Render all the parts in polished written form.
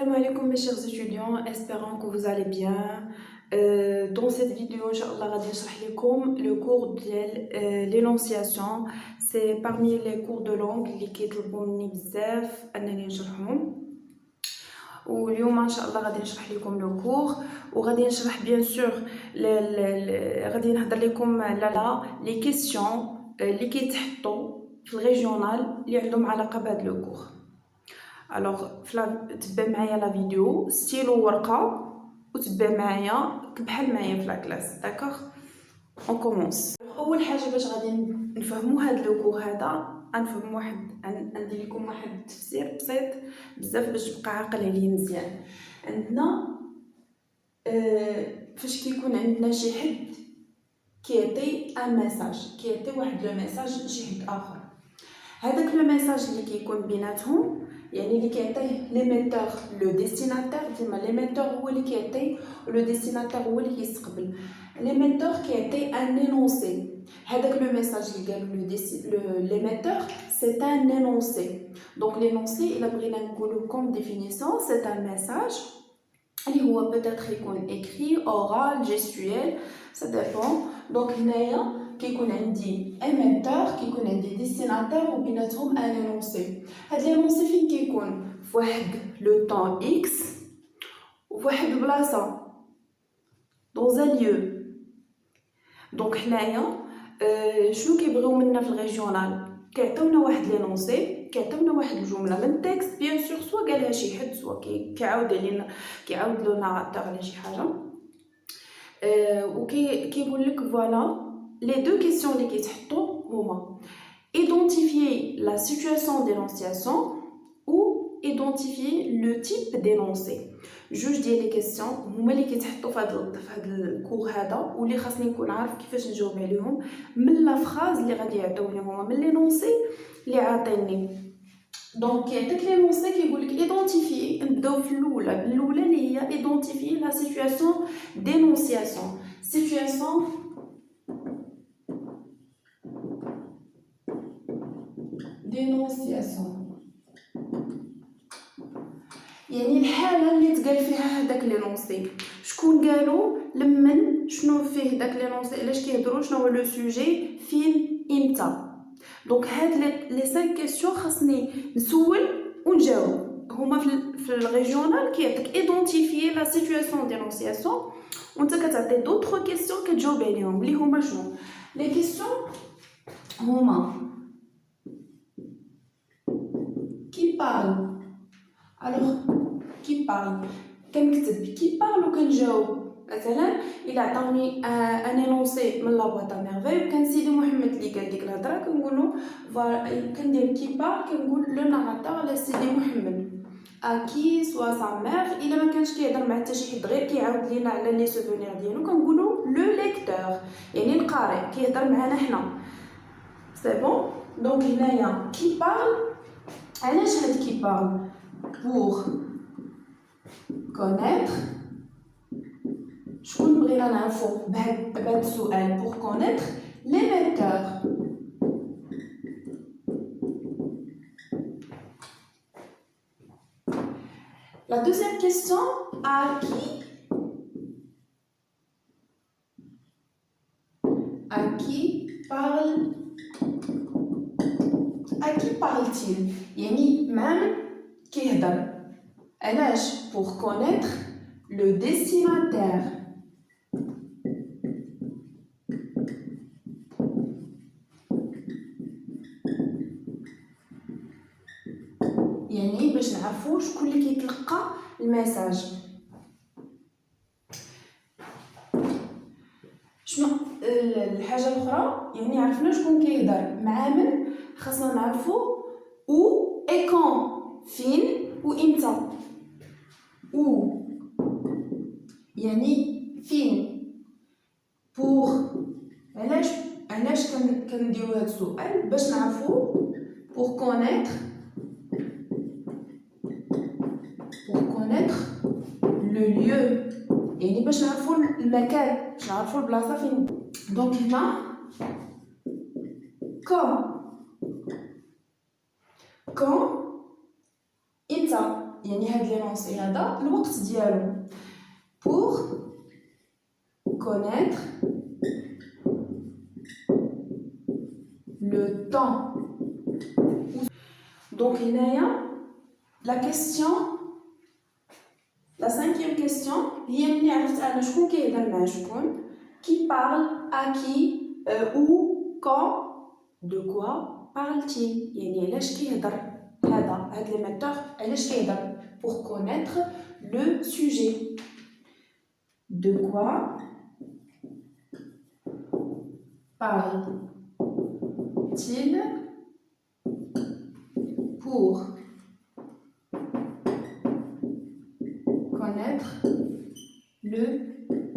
Salam alaikum mes chers étudiants, espérons que vous allez bien. Dans cette vidéo, Inch'Allah, غادي نشرح لكم le cours ديال l'énonciation. C'est parmi les cours de langue اللي كيطلبوا مني بزاف انني نشرحهم. واليوم ان شاء الله غادي نشرح لكم لو كور وغادي نشرح بيان سور غادي نهضر لكم على لي كيسيون اللي كيتحطوا في الريجيونال اللي عندهم علاقه بهذا لو كور. الوغ تبع معايا لا فيديو ستيلو ورقه وتبع معايا بحال معايا في لا كلاس. داكوغ اون كومونس. اول حاجه باش غادي نفهموا هذا لو كور هذا غنفهم ندير لكم واحد التفسير بسيط بزاف باش تبقى عاقل عليه مزيان. عندنا فاش كيكون عندنا شي حد كيعطي ان ميساج، كيعطي واحد لو ميساج لشي حد اخر، هذاك لو ميساج اللي كيكون بيناتهم يعني اللي كيعطيه ليميتور لو ديستيناتور، كيما ليميتور هو اللي كيعطي ولو ديستيناتور هو اللي كيستقبل. ليميتور كيعطي ان انونسي، هذاك لو ميساج اللي قالو لو ليميتور سي ان انونسي. دونك لينونسي الا بغينا نقولو كوم ديفينيسيون سي ان ميساج اللي هو بيتيتر يكون écrit oral gestuel ça dépend. دونك هنايا كيكون عندي émetteur كيكون عندي ديستيناتور وبيناتهم ان انونسي. هاد لينونسي فين كيكون؟ فواحد لو طون اكس وفواحد البلاصه dans un lieu. دونك هنايا شنو كيبغيو منا في الريجيونال؟ كيعطيونا واحد لينونسي، كيعطيونا واحد الجمله من التكست بيان سور، سوا قالها شي حد سوا كيعاود علينا كيعاود لو ناراتور على شي حاجه. كيقول لك فوالا لي دو كيسيون اللي كيتحطوا هما identifier la situation d'énonciation ou identifier le type d'énoncé. جوج ديال لي كيسيون هما اللي كيتحطوا في هذا الكور هذا واللي خاصني نكون عارف كيفاش نجاوب عليهم من لا فراز اللي غادي يعطيوني هما من لينونسي اللي عاطيني. دونك كيعطيك لينونسي كيقول لك ايدونتيفي. نبداو في الاولى اللي هي ايدونتيفي لا سيتوياسيون دينونسياسيون. سيتوياسيون دينونسياسيون يعني الحاله اللي تقال فيها هذاك لينونسي. شكون قالوا لمن شنو فيه داك لينونسي، علاش كيهضروا، شنو هو لو سوجي، فين، امتى. دونك هاد لي 5 كيسيون خاصني نسول ونجاوب. هما في الريجيونال كيعطيك ايدونتيفي لا سيتوياسيون دينونسياسيون وانت كتعطي دوطخ كيسيون كتجاوب عليهم اللي هما شنو لي كيسيون هما كي بارل. الوغ كي بارل كنكتب كي بارل وكنجاوب. مثلا الا عطاوني ان انونسي من لا بواط ميرفي وكان سيدي محمد اللي قال ديك الهضره كنقولو كندير كي بار كنقول لو ناراتور على سيدي محمد اكي سوا سا مير. الا ما كانش كيهضر مع حتى شي حد غير كيعاود لينا على لي سوفونير ديالو كنقولو لو ليكتور يعني القارئ كيهضر معنا حنا. سي بون. دونك هنايا كي بارل. علاش هاد كي بارل؟ pour connaître. شكون بغينا نعرفو بهاد السؤال؟ pour connaître l'émetteur. La deuxième question, à qui parle-t-il؟ يعني من كيهضر. علاش؟ pour connaître le destinataire. يعني باش نعرفوا شكون اللي كيتلقى الميساج. شنو الحاجه الاخرى؟ يعني عرفنا شكون كيهضر مع من، خاصنا نعرفوا او اي كون فين وامتى. او يعني فين. بور علاش كنديرو هذا السؤال؟ باش نعرفوا pour connaître le lieu يعني باش نعرفوا المكان، باش نعرفوا البلاصه فين. دونك هنا quand امتى يعني هاد l'énoncé هذا الوقت ديالو pour connaître le temps. Donc هنايا la question, la cinquième question هي ملي عرفت انا شكون كيهضر مع شكون, qui parle à qui, où, quand, de quoi parle-t-il. يعني علاش كيهضر هاد l'émetteur, علاش كيهضر pour connaître le sujet. De quoi parle-t-il pour connaître le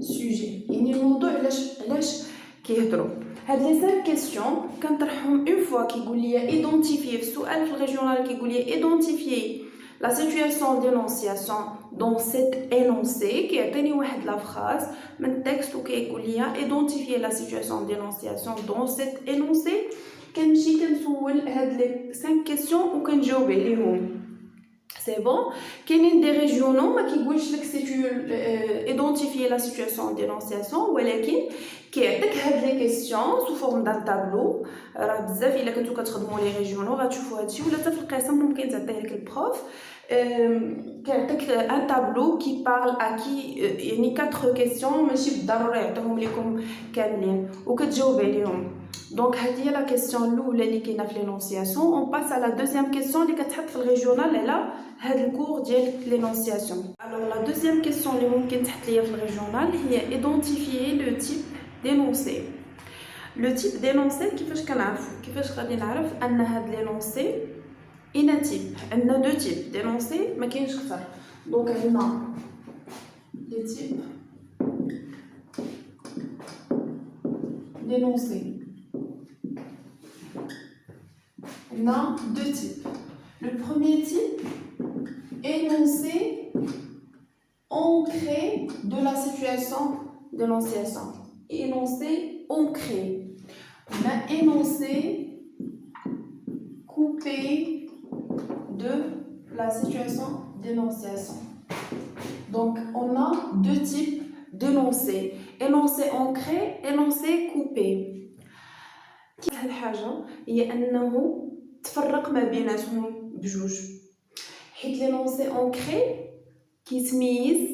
sujet. يعني الموضوع علاش كيهضروا. هاد لي 5 كيسيون كنطرحهم اون فوا كيقول لي ايدونتيفيي في السؤال في الريجيونال كيقول لي ايدونتيفيي لا سيتوياسيون دينونسياسيون دون سيت انونسي, كيعطيني واحد لا فراز من التكست وكيقول لي ايدونتيفيي لا سيتوياسيون دينونسياسيون دون سيت انونسي. كنمشي كنسول هاد لي 5 كيسيون وكنجاوب عليهم. سي بون. كاينين دي ريجيونو ما كيقولش لك سي تو ايدونتيفيي لا سيتوياسيون دينونسياسيون, ولكن كيعطيك هاد لي كيسيون سو فورم دان طابلو. راه بزاف الا كنتو كتخدموا لي ريجيونو غتشوفوا هادشي, ولا حتى في القسم ممكن تعطيه لك البروف. كيعطيك ان طابلو كي بارل ا كي, يعني 4 كيسيون ماشي بالضروره يعطيهم لكم كاملين وكتجاوب عليهم. دونك هذه هي لا كيسيون الاولى اللي كاينه في لينونسياسيون. اون باس على لا دوزيام كيسيون اللي كتحط في الريجيونال على هذا الكور ديال لينونسياسيون. الوغ لا دوزيام كيسيون اللي ممكن تحط ليا في الريجيونال هي ايدونتيفيي لو تيب دينونسي. لو تيب دينونسي كيفاش كنعرفو, كيفاش غادي نعرف ان هاد لينونسي ان تيب. عندنا دو تيب دينونسي ما كاينش اكثر. دونك عندنا لي تيب دينونسي. On a 2 types. Le premier type, énoncé ancré de la situation d'énonciation. Énoncé ancré. On a énoncé coupé de la situation d'énonciation. Donc, on a 2 types d'énoncé. Énoncé ancré, énoncé coupé. هاد الحاجة هي أنه تفرق ما بيناتهم بجوج, حيت لينونسي اونكري كيتميز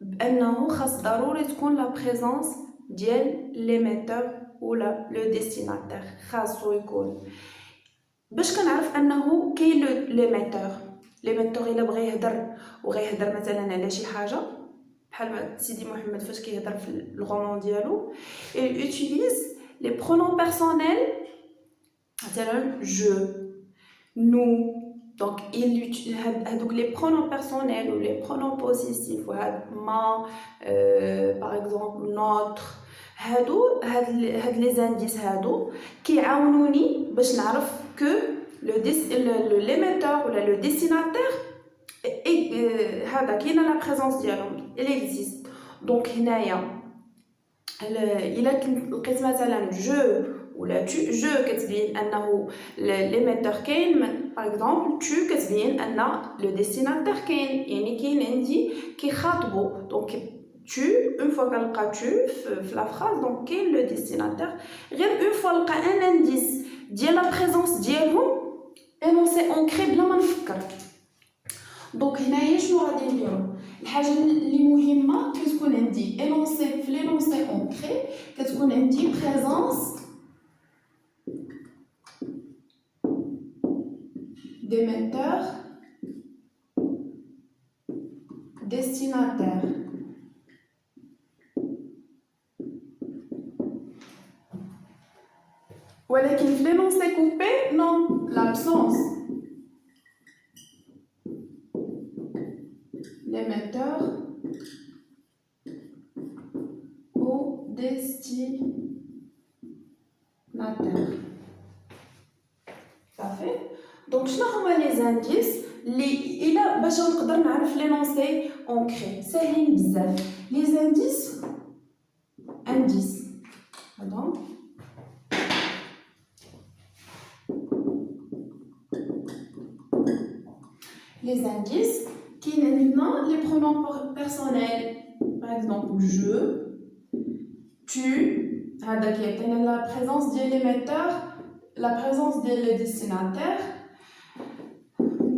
بانه خاص ضروري تكون لا بريزونس ديال ليميتور ولا لو ديستيناتير, خاصو يكون. باش كنعرف انه كاين ليميتور الا بغى يهضر وغيهضر مثلا على شي حاجه بحال سيدي محمد فاش كيهضر في الغومون ديالو, il utilise les pronoms personnels, مثلا je, nous. Donc il utilise les pronoms personnels ou les pronoms possessifs, ma, par exemple notre. هاد les indices هادو كيعاونوني باش نعرف que l'émetteur ou le destinataire هذا كاينه لا بريزونس ديالهم, il existe. Donc هنايا الا كنت لقيت مثلا جو ولا tu, je كتبين انه l'émetteur كاين, par exemple tu كتبين ان le destinataire كاين, يعني كاين عندي كيخاطبوا. donc tu, une fois كنلقى tu في la phrase, donc كاين le destinataire. غير une fois لقى un indice ديال la présence ديالهم énoncé ancré بلا ما نفكر. دونك هنايا شنو غادي نديرو؟ الحاجه اللي مهمه كتكون عندي énoncé في l'énoncé ancré كتكون عندي présence d'émetteur destinataire. ولكن في l'énoncé coupé non, l'absence l'émetteur au destinataire. Parfait. Donc شنو هما لي زانديس اللي الا باش نقدر نعرف l'énoncé ancré؟ ساهلين بزاف. لي زانديس انديس pardon. les indices qui sont les pronoms personnels. Par exemple, je, tu, la présence de l'émetteur, la présence du destinataire,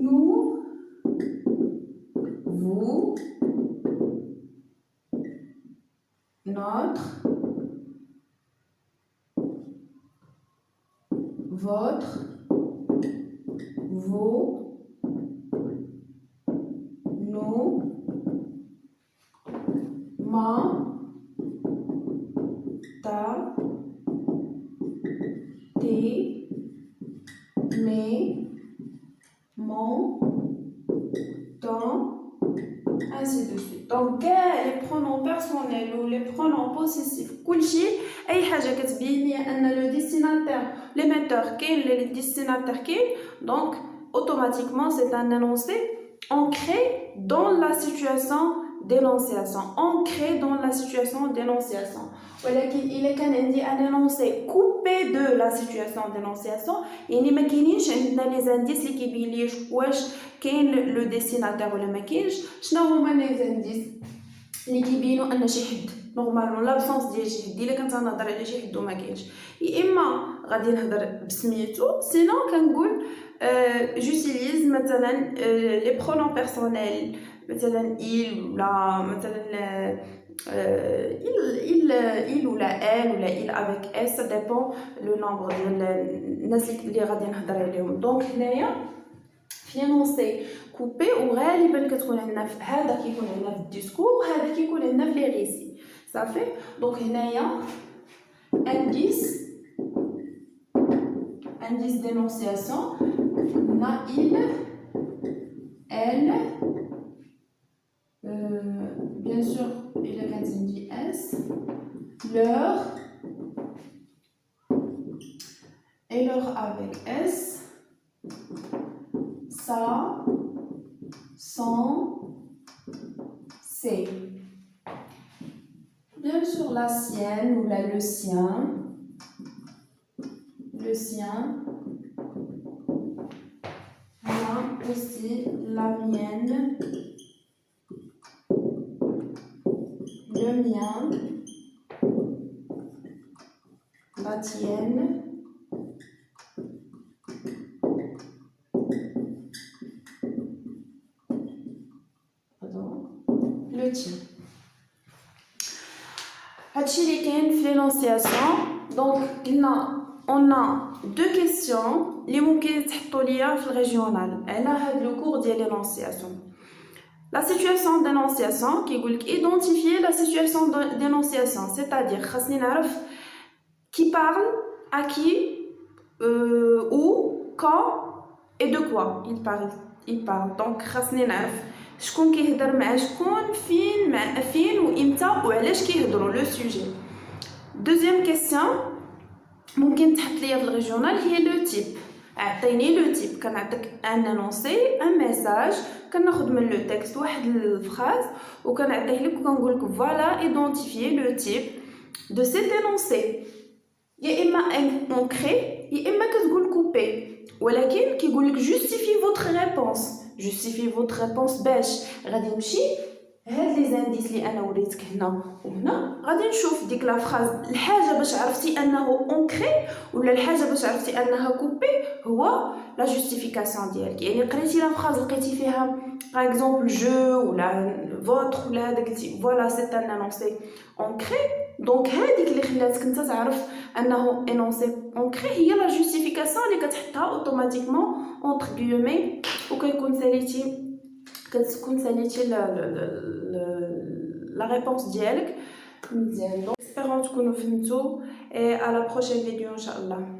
nous, vous, notre, votre, vos, nos, ma, ta, tes, mes, mon, ton, ainsi de suite. Donc les pronoms personnels ou les pronoms possessifs كل شيء اي حاجه كتبين لي ان لو ديستيناتير l'émetteur كاين le destinataire كاين donc automatiquement c'est un énoncé ancré dans la situation d'énonciation ولكن إلا كان عندي un énoncé coupé de la situation d'énonciation يعني ما كاينينش عندنا لي زانديس اللي كيبين لي واش كاين لو ديستيناتير ولا ما كاينش. شنو هما لي زانديس اللي كيبينوا ان شي حد نورمالمون لابسونس ديال شي حد الا كنت نهضر على شي حد وما كاينش يا اما غادي نهضر بسميتو سينو كنقول جوتيليز مثلا لي برونون بيرسونيل مثلا il ولا مثلا il ولا elle ولا il avec s ça dépend le nombre ديال الناس اللي غادي نهضر عليهم. دونك هنايا في énoncé كوبي وغالبا كتكون عندنا هذا كيكون عندنا في الديسكور وهذا كيكون عندنا في لي ريسي صافي. دونك هنايا indice d'énonciation na il elle bien sûr il a dit s leur et leur avec s ça son c'est bien sûr la sienne ou le sien moi aussi la mienne le mien la tienne le tien. هادشي اللي كاين في l'énonciation. donc on a deux questions اللي ممكن تحطوا ليا في الريجيونال على هاد لو كور ديال l'énonciation. La situation d'énonciation كيقول لك identifier la situation d'énonciation c'est-à-dire خاصني نعرف qui parle à qui où quand et de quoi il parle. donc خاصني نعرف شكون كيهضر مع شكون فين وامتى وعلاش كيهضروا لو سوجي. دوزيام كيسيون ممكن تحط ليا في الريجيونال هي لو تيب. عطيني لو تيب كنعطيك ان انونسي ان ميساج كناخذ من لو تكست واحد الفراز وكنعطيه لك وكنقول لك فوالا ايدونتيفيي لو تيب دو سيت انونسي يا اما اونكري يا اما كتقول كوبي ولكن كيقول لك جوستيفي فوتر ريبونس. جوستيفي فوتر ريبونس باش غادي نمشي هاد لي زانديس اللي انا وريتك هنا وهنا غادي نشوف ديك لا فراز الحاجه باش عرفتي انه اونكري ولا الحاجه باش عرفتي انها كوبي هو لا جوستيفيكاسيون ديالك. يعني قريتي لا فراز لقيتي فيها باغ اكزومبل جو ولا فوتر ولا هذاك قلتي فوالا سي ان انونسي اونكري دونك هذيك اللي خلاتك انت تعرف انه انونسي اونكري هي لا جوستيفيكاسيون اللي كتحطها اوتوماتيكمون اونتر غيومي وكيكون ساليتي la réponse ديالك مزيان. donc espérons تكونوا فهمتوا et à la prochaine vidéo ان شاء الله.